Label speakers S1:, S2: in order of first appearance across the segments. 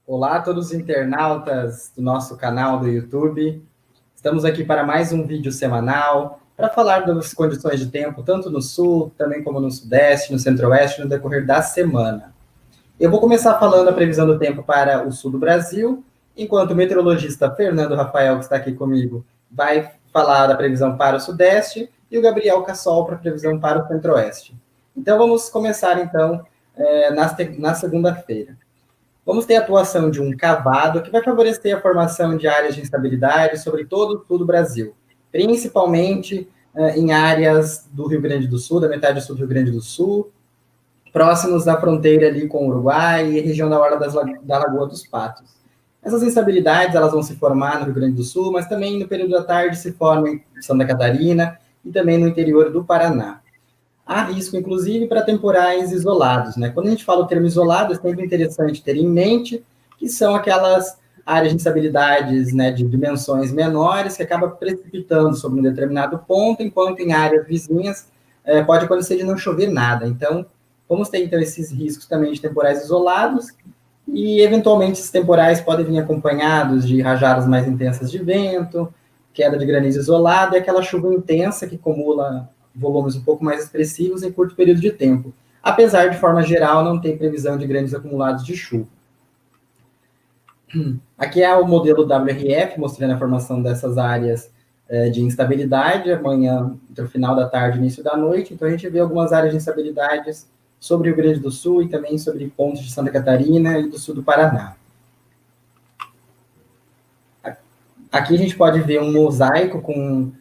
S1: Olá a todos os internautas do nosso canal do YouTube. Estamos aqui para mais um vídeo semanal para falar das condições de tempo, tanto no sul, também como no sudeste, no centro-oeste, no decorrer da semana. Eu vou começar falando a previsão do tempo para o sul do Brasil, enquanto o meteorologista Fernando Rafael, que está aqui comigo, vai falar da previsão para o sudeste, e o Gabriel Cassol para a previsão para o centro-oeste. Então vamos começar então na segunda-feira. Vamos ter a atuação de um cavado que vai favorecer a formação de áreas de instabilidade sobre todo o sul do Brasil, principalmente em áreas do Rio Grande do Sul, da metade sul do Rio Grande do Sul, próximos da fronteira ali com o Uruguai e região da Orla da Lagoa dos Patos. Essas instabilidades elas vão se formar no Rio Grande do Sul, mas também no período da tarde se formam em Santa Catarina e também no interior do Paraná. Há risco, inclusive, para temporais isolados, né? Quando a gente fala o termo isolado, é sempre interessante ter em mente que são aquelas áreas de instabilidades, né, de dimensões menores que acaba precipitando sobre um determinado ponto, enquanto em áreas vizinhas pode acontecer de não chover nada. Então, vamos ter, então, esses riscos também de temporais isolados e, eventualmente, esses temporais podem vir acompanhados de rajadas mais intensas de vento, queda de granizo isolado e aquela chuva intensa que acumula volumes um pouco mais expressivos em curto período de tempo, apesar de forma geral não ter previsão de grandes acumulados de chuva. Aqui é o modelo WRF, mostrando a formação dessas áreas de instabilidade, amanhã, entre o final da tarde e início da noite, então a gente vê algumas áreas de instabilidades sobre o Rio Grande do Sul e também sobre pontos de Santa Catarina e do sul do Paraná. Aqui a gente pode ver um mosaico com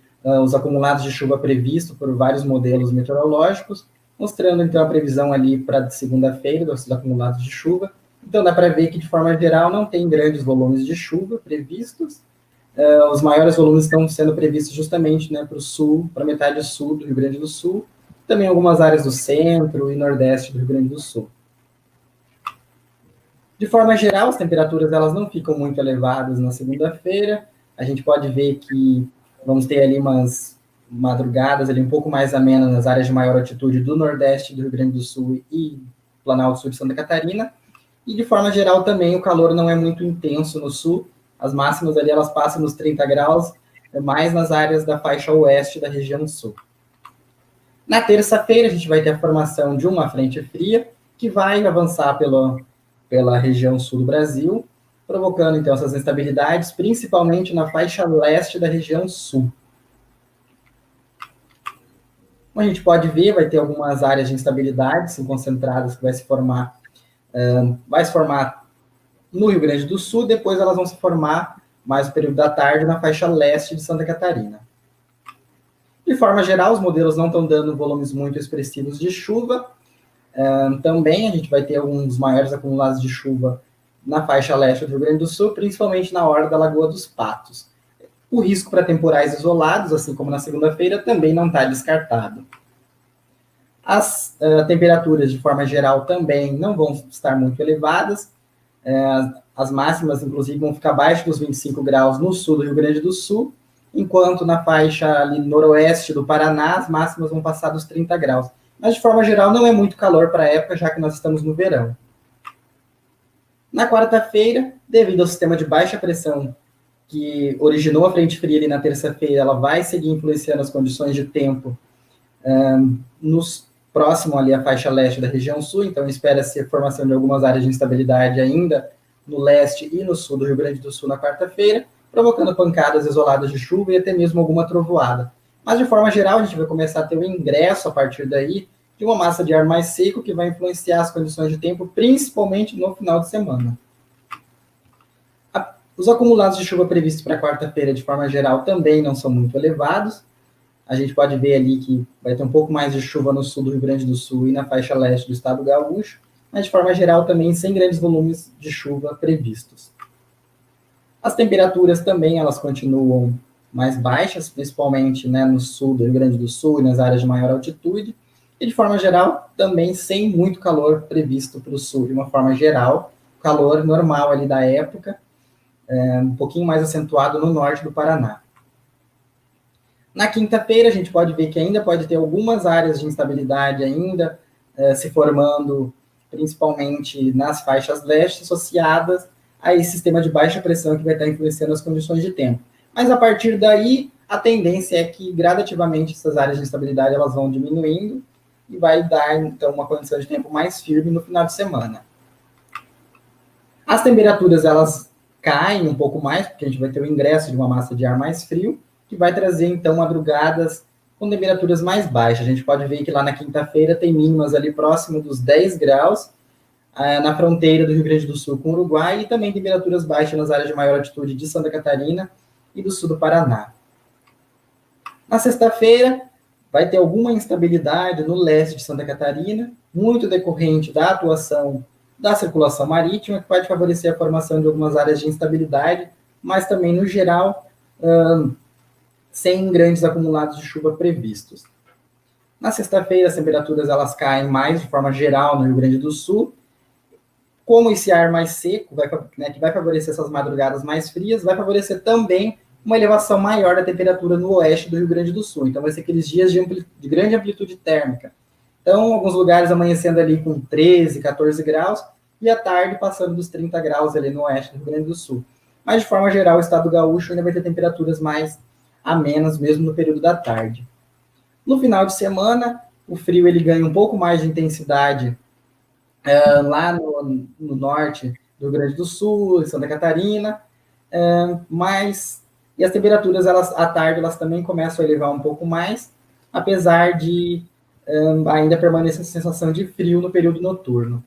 S1: os acumulados de chuva previsto por vários modelos meteorológicos, mostrando então a previsão ali para segunda-feira dos acumulados de chuva. Então dá para ver que de forma geral não tem grandes volumes de chuva previstos. Os maiores volumes estão sendo previstos justamente, né, para o sul, para a metade sul do Rio Grande do Sul, também algumas áreas do centro e nordeste do Rio Grande do Sul. De forma geral, as temperaturas elas não ficam muito elevadas na segunda-feira. A gente pode ver que vamos ter ali umas madrugadas ali um pouco mais amenas nas áreas de maior altitude do nordeste do Rio Grande do Sul e Planalto Sul de Santa Catarina. E de forma geral também o calor não é muito intenso no sul. As máximas ali elas passam nos 30 graus, mais nas áreas da faixa oeste da região sul. Na terça-feira a gente vai ter a formação de uma frente fria que vai avançar pela região sul do Brasil, provocando, então, essas instabilidades, principalmente na faixa leste da região sul. Como a gente pode ver, vai ter algumas áreas de instabilidade concentradas que vai se formar no Rio Grande do Sul, depois elas vão se formar mais no período da tarde na faixa leste de Santa Catarina. De forma geral, os modelos não estão dando volumes muito expressivos de chuva. Também a gente vai ter alguns maiores acumulados de chuva na faixa leste do Rio Grande do Sul, principalmente na orla da Lagoa dos Patos. O risco para temporais isolados, assim como na segunda-feira, também não está descartado. As temperaturas, de forma geral, também não vão estar muito elevadas. As máximas, inclusive, vão ficar abaixo dos 25 graus no sul do Rio Grande do Sul, enquanto na faixa ali noroeste do Paraná, as máximas vão passar dos 30 graus. Mas, de forma geral, não é muito calor para a época, já que nós estamos no verão. Na quarta-feira, devido ao sistema de baixa pressão que originou a frente fria ali na terça-feira, ela vai seguir influenciando as condições de tempo próximo ali à faixa leste da região sul, então espera-se a formação de algumas áreas de instabilidade ainda no leste e no sul do Rio Grande do Sul na quarta-feira, provocando pancadas isoladas de chuva e até mesmo alguma trovoada. Mas, de forma geral, a gente vai começar a ter o ingresso, a partir daí, de uma massa de ar mais seco que vai influenciar as condições de tempo, principalmente no final de semana. Os acumulados de chuva previstos para quarta-feira, de forma geral, também não são muito elevados. A gente pode ver ali que vai ter um pouco mais de chuva no sul do Rio Grande do Sul e na faixa leste do estado gaúcho, mas, de forma geral, também sem grandes volumes de chuva previstos. As temperaturas também elas continuam mais baixas, principalmente, né, no sul do Rio Grande do Sul e nas áreas de maior altitude, e, de forma geral, também sem muito calor previsto para o sul. De uma forma geral, calor normal ali da época, um pouquinho mais acentuado no norte do Paraná. Na quinta-feira, a gente pode ver que ainda pode ter algumas áreas de instabilidade ainda se formando, principalmente nas faixas leste, associadas a esse sistema de baixa pressão que vai estar influenciando as condições de tempo. Mas a partir daí, a tendência é que gradativamente essas áreas de instabilidade elas vão diminuindo e vai dar, então, uma condição de tempo mais firme no final de semana. As temperaturas, elas caem um pouco mais, porque a gente vai ter o ingresso de uma massa de ar mais frio, que vai trazer, então, madrugadas com temperaturas mais baixas. A gente pode ver que lá na quinta-feira tem mínimas ali próximo dos 10 graus, na fronteira do Rio Grande do Sul com o Uruguai, e também temperaturas baixas nas áreas de maior altitude de Santa Catarina e do sul do Paraná. Na sexta-feira, vai ter alguma instabilidade no leste de Santa Catarina, muito decorrente da atuação da circulação marítima, que pode favorecer a formação de algumas áreas de instabilidade, mas também, no geral, sem grandes acumulados de chuva previstos. Na sexta-feira, as temperaturas elas caem mais de forma geral no Rio Grande do Sul. Como esse ar mais seco, que vai favorecer essas madrugadas mais frias, vai favorecer também uma elevação maior da temperatura no oeste do Rio Grande do Sul. Então, vai ser aqueles dias de grande amplitude térmica. Então, alguns lugares amanhecendo ali com 13, 14 graus, e à tarde passando dos 30 graus ali no oeste do Rio Grande do Sul. Mas, de forma geral, o estado gaúcho ainda vai ter temperaturas mais amenas, mesmo no período da tarde. No final de semana, o frio ele ganha um pouco mais de intensidade lá no norte do Rio Grande do Sul, em Santa Catarina, e as temperaturas, à tarde, elas também começam a elevar um pouco mais, apesar de ainda permanecer a sensação de frio no período noturno.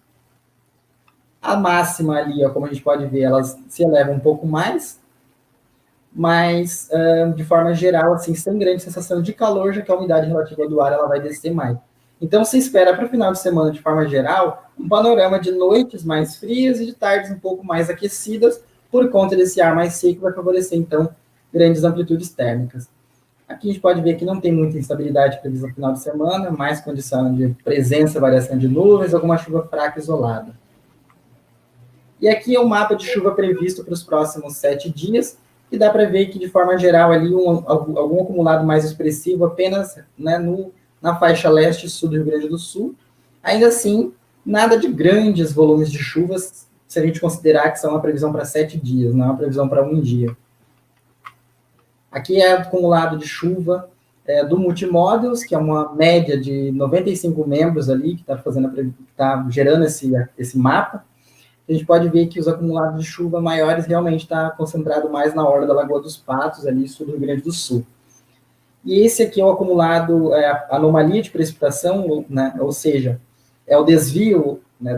S1: A máxima ali, como a gente pode ver, elas se elevam um pouco mais, mas, de forma geral, assim, sem grande sensação de calor, já que a umidade relativa do ar ela vai descer mais. Então, se espera para o final de semana, de forma geral, um panorama de noites mais frias e de tardes um pouco mais aquecidas, por conta desse ar mais seco, vai favorecer, então, grandes amplitudes térmicas. Aqui a gente pode ver que não tem muita instabilidade prevista no final de semana, mais condição de presença, variação de nuvens, alguma chuva fraca isolada. E aqui é o mapa de chuva previsto para os próximos 7 dias, e dá para ver que, de forma geral, ali algum acumulado mais expressivo apenas, né, na faixa leste e sul do Rio Grande doSul. Ainda assim, nada de grandes volumes de chuvas, se a gente considerar que são uma previsão para 7 dias, não é uma previsão para um dia. Aqui é o acumulado de chuva do Multimodels, que é uma média de 95 membros ali, que está gerando esse mapa. A gente pode ver que os acumulados de chuva maiores realmente estão concentrados mais na orla da Lagoa dos Patos, ali sul do Rio Grande do Sul. E esse aqui é o acumulado, a anomalia de precipitação, né, ou seja, é o desvio, né,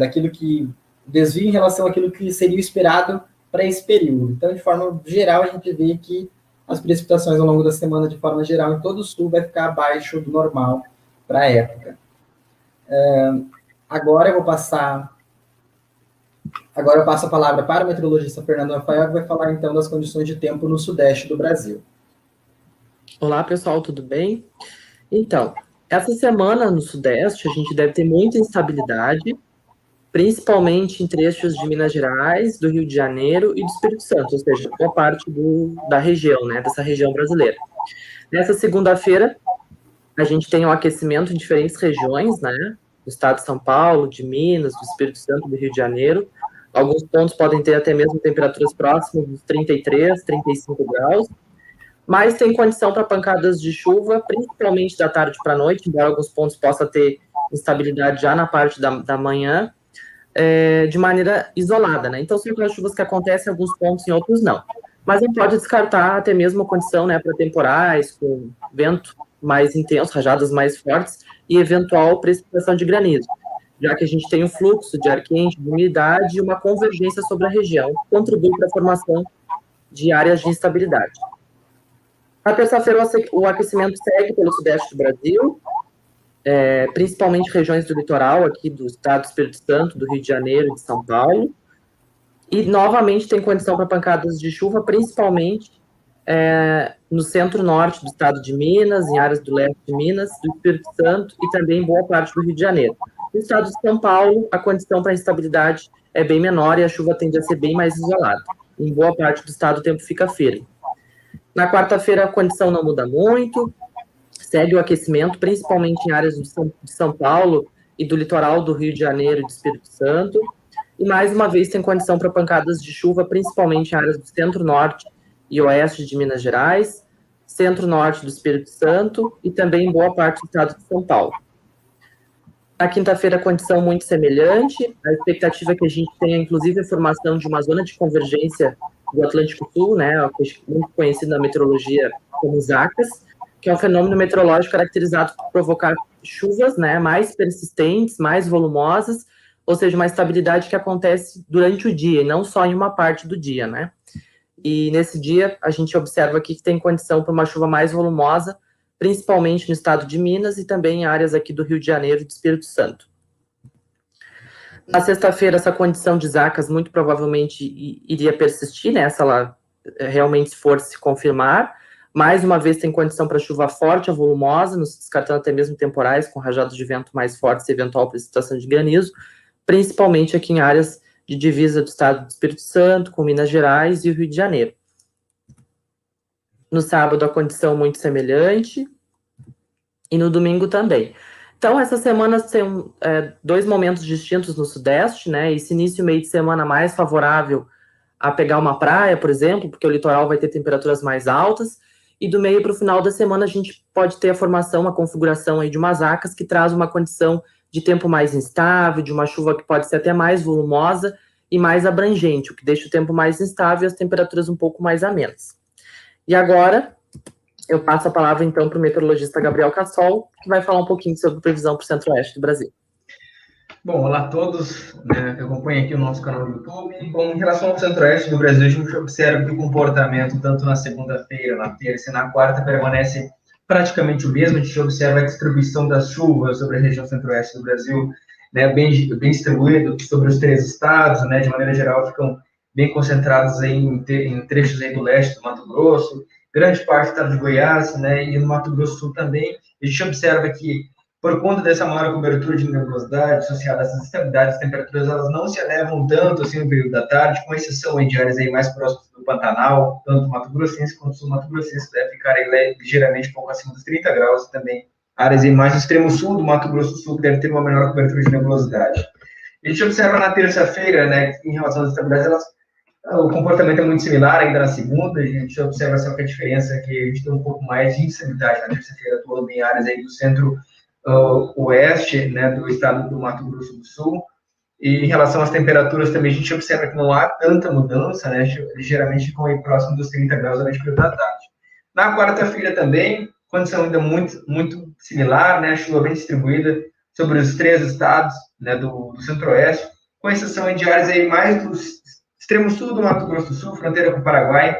S1: desvio em relação àquilo que seria esperado para esse período. Então, de forma geral, a gente vê que as precipitações ao longo da semana, de forma geral, em todo o sul, vai ficar abaixo do normal para a época. Agora eu passo a palavra para o meteorologista Fernando Rafael, que vai falar, então, das condições de tempo no sudeste do Brasil.
S2: Olá, pessoal, tudo bem? Então, essa semana no Sudeste, a gente deve ter muita instabilidade, principalmente em trechos de Minas Gerais, do Rio de Janeiro e do Espírito Santo, ou seja, boa parte da região, né, dessa região brasileira. Nessa segunda-feira, a gente tem um aquecimento em diferentes regiões, né, do estado de São Paulo, de Minas, do Espírito Santo, do Rio de Janeiro. Alguns pontos podem ter até mesmo temperaturas próximas dos 33, 35 graus, mas tem condição para pancadas de chuva, principalmente da tarde para a noite, embora alguns pontos possam ter instabilidade já na parte da manhã, de maneira isolada, né? Então, são aquelas chuvas que acontecem em alguns pontos, em outros não. Mas não pode descartar até mesmo a condição, né, para temporais, com vento mais intenso, rajadas mais fortes e eventual precipitação de granizo, já que a gente tem um fluxo de ar quente, de umidade e uma convergência sobre a região, que contribui para a formação de áreas de instabilidade. Na terça-feira, o aquecimento segue pelo sudeste do Brasil, principalmente regiões do litoral, aqui do estado do Espírito Santo, do Rio de Janeiro e de São Paulo. E, novamente, tem condição para pancadas de chuva, principalmente no centro-norte do estado de Minas, em áreas do leste de Minas, do Espírito Santo e também em boa parte do Rio de Janeiro. No estado de São Paulo, a condição para instabilidade é bem menor e a chuva tende a ser bem mais isolada. Em boa parte do estado, o tempo fica firme. Na quarta-feira, a condição não muda muito, segue o aquecimento, principalmente em áreas de São Paulo e do litoral do Rio de Janeiro e do Espírito Santo. e mais uma vez tem condição para pancadas de chuva, principalmente em áreas do centro-norte e oeste de Minas Gerais, centro-norte do Espírito Santo e também em boa parte do estado de São Paulo. Na quinta-feira, condição muito semelhante, a expectativa é que a gente tenha, inclusive, a formação de uma zona de convergência do Atlântico Sul, né, muito conhecido na meteorologia como Zacas, que é um fenômeno meteorológico caracterizado por provocar chuvas, né, mais persistentes, mais volumosas, ou seja, uma estabilidade que acontece durante o dia, e não só em uma parte do dia, né. E nesse dia, a gente observa aqui que tem condição para uma chuva mais volumosa, principalmente no estado de Minas e também em áreas aqui do Rio de Janeiro e do Espírito Santo. Na sexta-feira, essa condição de Zacas muito provavelmente iria persistir, né, se ela realmente for se confirmar. Mais uma vez tem condição para chuva forte, a volumosa, nos descartando até mesmo temporais, com rajadas de vento mais fortes e eventual precipitação de granizo, principalmente aqui em áreas de divisa do estado do Espírito Santo, com Minas Gerais e o Rio de Janeiro. No sábado, a condição muito semelhante, e no domingo também. Então, essa semana tem dois momentos distintos no Sudeste, né? Esse início meio de semana mais favorável a pegar uma praia, por exemplo, porque o litoral vai ter temperaturas mais altas, e do meio para o final da semana a gente pode ter a formação, uma configuração aí de umas Zacas que traz uma condição de tempo mais instável, de uma chuva que pode ser até mais volumosa e mais abrangente, o que deixa o tempo mais instável e as temperaturas um pouco mais amenas. E agora, eu passo a palavra, então, para o meteorologista Gabriel Cassol, que vai falar um pouquinho sobre previsão para o centro-oeste do Brasil.
S3: Bom, olá a todos, né, que acompanham aqui o nosso canal do YouTube. Bom, em relação ao centro-oeste do Brasil, a gente observa que o comportamento, tanto na segunda-feira, na terça e na quarta, permanece praticamente o mesmo. A gente observa a distribuição das chuvas sobre a região centro-oeste do Brasil, né, bem distribuído sobre os três estados, né, de maneira geral, ficam bem concentrados em trechos aí do leste do Mato Grosso, grande parte do estado de Goiás, né, e no Mato Grosso do Sul também. A gente observa que, por conta dessa maior cobertura de nebulosidade associada a essas instabilidades, as temperaturas elas não se elevam tanto assim no período da tarde, com exceção de áreas aí mais próximas do Pantanal, tanto Mato Grossense quanto Sul Mato Grossense, deve ficar aí ligeiramente um pouco acima dos 30 graus, e também áreas aí mais do extremo sul do Mato Grosso do Sul, que deve ter uma menor cobertura de nebulosidade. A gente observa na terça-feira, né, em relação às instabilidades, o comportamento é muito similar ainda na segunda. A gente observa só que a diferença é que a gente tem um pouco mais de instabilidade na terça-feira, atuando em áreas aí do centro-oeste, né, do estado do Mato Grosso do Sul. E em relação às temperaturas também, a gente observa que não há tanta mudança, né, ligeiramente ficam aí próximo dos 30 graus durante o período da tarde. Na quarta-feira também, condição ainda muito similar, né, chuva bem distribuída sobre os três estados, né, do centro-oeste, com exceção de áreas aí mais do extremo sul do Mato Grosso do Sul, fronteira com o Paraguai,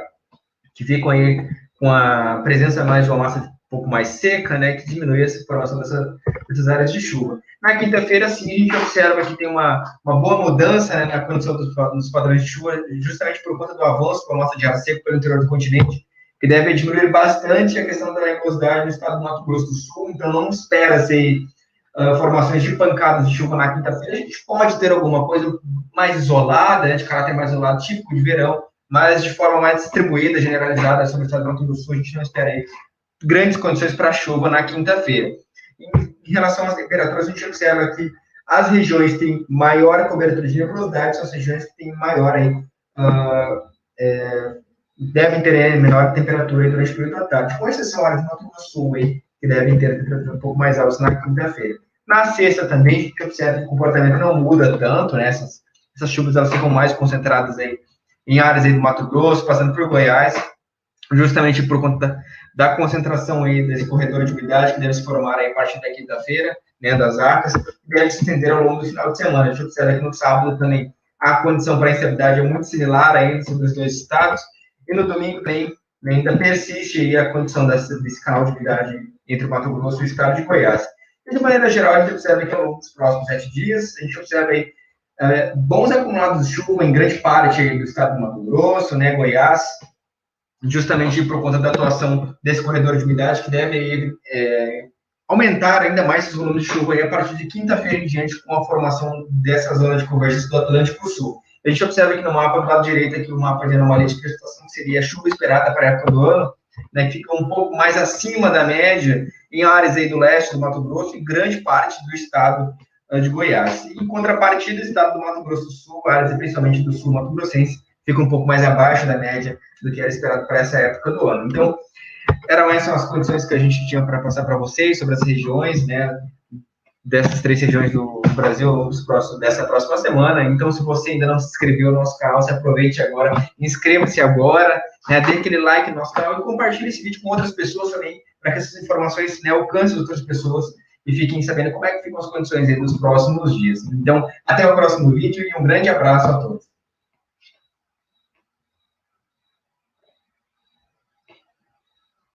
S3: que ficam aí com a presença mais de uma massa um pouco mais seca, né, que diminui essa formação dessas áreas de chuva. Na quinta-feira, sim, a gente observa que tem uma boa mudança, né, na condição dos padrões de chuva, justamente por conta do avanço com a massa de ar seco pelo interior do continente, que deve diminuir bastante a questão da nebulosidade no estado do Mato Grosso do Sul. Então, não espera-se formações de pancadas de chuva na quinta-feira. A gente pode ter alguma coisa mais isolada, né, de caráter mais isolado, típico de verão, mas de forma mais distribuída, generalizada sobre o estado do Mato Grosso do Sul. A gente não espera aí grandes condições para chuva na quinta-feira. Em relação às temperaturas, a gente observa que as regiões que têm maior cobertura de nebulosidade são as regiões que têm maior aí, devem ter menor temperatura durante o período da tarde, com exceção áreas do Mato Grosso do Sul, aí, que devem ter temperatura um pouco mais alta na quinta-feira. Na sexta também, a gente observa que o comportamento não muda tanto, né? Essas chuvas elas ficam mais concentradas aí em áreas aí do Mato Grosso, passando por Goiás, justamente por conta da concentração aí desse corredor de umidade que deve se formar aí a partir da quinta-feira, né, das Zacas, e deve se estender ao longo do final de semana. A gente observa que no sábado também a condição para a instabilidade é muito similar aí sobre os dois estados, e no domingo também ainda persiste aí a condição desse canal de umidade entre o Mato Grosso e o estado de Goiás. E, de maneira geral, a gente observa que ao longo dos próximos 7 dias, a gente observa aí bons acumulados de chuva em grande parte do estado do Mato Grosso, né, Goiás, justamente por conta da atuação desse corredor de umidade, que deve aumentar ainda mais esses volumes de chuva aí a partir de quinta-feira em diante, com a formação dessa zona de convergência do Atlântico Sul. A gente observa aqui no mapa, do lado direito, aqui o mapa de anomalia de precipitação, que seria a chuva esperada para a época do ano, né, que fica um pouco mais acima da média em áreas aí do leste do Mato Grosso e grande parte do estado de Goiás. Em contrapartida, o estado do Mato Grosso do Sul, áreas principalmente do sul mato-grossense, fica um pouco mais abaixo da média do que era esperado para essa época do ano. Então, essas são as condições que a gente tinha para passar para vocês sobre as regiões, né, dessas 3 regiões do Brasil dessa próxima semana. Então, se você ainda não se inscreveu no nosso canal, se aproveite agora, inscreva-se agora, né, dê aquele like no nosso canal e compartilhe esse vídeo com outras pessoas também, para que essas informações, né, alcancem outras pessoas e fiquem sabendo como é que ficam as condições aí nos próximos dias. Então, até o próximo vídeo e um grande abraço a todos.